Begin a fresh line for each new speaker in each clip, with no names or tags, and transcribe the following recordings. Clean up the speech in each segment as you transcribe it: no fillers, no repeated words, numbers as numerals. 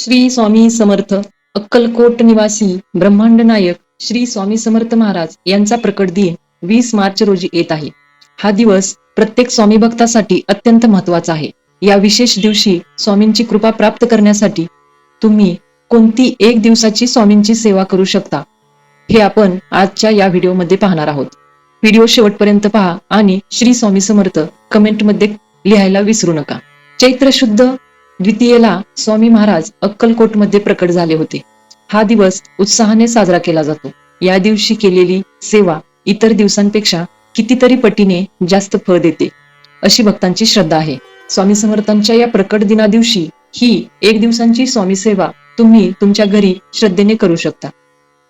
श्री स्वामी समर्थ अक्कलकोट निवासी ब्रह्मांड नायक श्री स्वामी समर्थ महाराज यांचा प्रकट दिन 20 मार्च रोजी येत आहे. हा दिवस प्रत्येक स्वामी भक्तासाठी अत्यंत महत्वाचा आहे. या विशेष दिवशी स्वामींची कृपा प्राप्त करण्यासाठी तुम्ही कोणती एक दिवसाची स्वामींची सेवा करू शकता हे आपण आजच्या या व्हिडिओमध्ये पाहणार आहोत. व्हिडिओ शेवटपर्यंत पहा आणि श्री स्वामी समर्थ कमेंटमध्ये लिहायला विसरू नका. चैत्र शुद्ध द्वितीयेला स्वामी महाराज अक्कलकोटमध्ये प्रकट झाले होते. हा दिवस उत्साहाने साजरा केला जातो. या दिवशी केलेली सेवा इतर दिवसांपेक्षा कितीतरी पटीने जास्त फळ देते अशी भक्तांची श्रद्धा आहे. स्वामी समर्थांच्या या प्रकट दिना दिवशी ही एक दिवसांची स्वामी सेवा तुम्ही तुमच्या घरी श्रद्धेने करू शकता.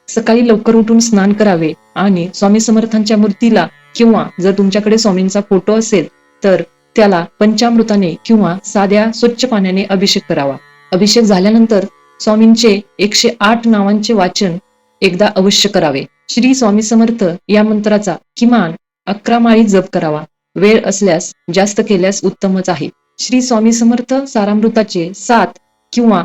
सकाळी लवकर उठून स्नान करावे आणि स्वामी समर्थांच्या मूर्तीला किंवा जर तुमच्याकडे स्वामींचा फोटो असेल तर त्याला पंचामृताने किंवा साध्या स्वच्छ पाण्याने अभिषेक करावा. अभिषेक झाल्यानंतर स्वामींचे 108 नावांचे वाचन एकदा अवश्य करावे. श्री स्वामी समर्थ या मंत्राचा किमान 11 माळी जप करावा. वेळ असल्यास जास्त केल्यास उत्तमच आहे. श्री स्वामी समर्थ सारामृताचे 7 किंवा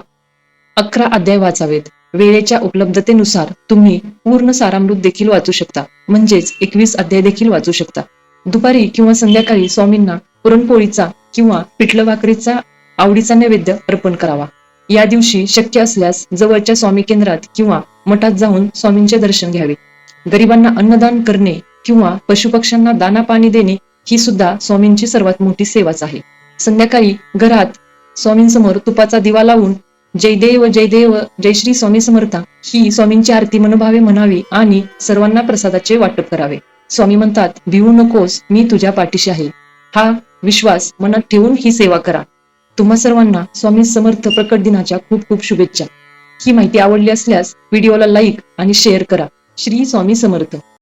11 अध्याय वाचावेत. वेळेच्या उपलब्धतेनुसार तुम्ही पूर्ण सारामृत देखील वाचू शकता, म्हणजेच 21 अध्याय देखील वाचू शकता. दुपारी किंवा संध्याकाळी स्वामींना पुरणपोळीचा किंवा पिठलं भाकरीचा आवडीचा नैवेद्य अर्पण करावा. या दिवशी शक्य असल्यास जवळच्या स्वामी केंद्रात किंवा मठात जाऊन स्वामींचे दर्शन घ्यावे. गरिबांना अन्नदान करणे किंवा पशुपक्ष्यांना दाना पाणी देणे ही सुद्धा स्वामींची सर्वात मोठी सेवाच आहे. संध्याकाळी घरात स्वामींसमोर तुपाचा दिवा लावून जय देव जय श्री स्वामी समर्थ ही स्वामींची आरती मनोभावे म्हणावी आणि सर्वांना प्रसादाचे वाटप करावे. स्वामी म्हणतात, भिवू नकोस, मी तुझ्या पाठीशी आहे. हा विश्वास मनात ठेवून ही सेवा करा. तुम्हा सर्वांना स्वामी समर्थ प्रकट दिनाच्या खूप खूप शुभेच्छा. ही माहिती आवडली असल्यास व्हिडिओला लाईक आणि शेअर करा. श्री स्वामी समर्थ.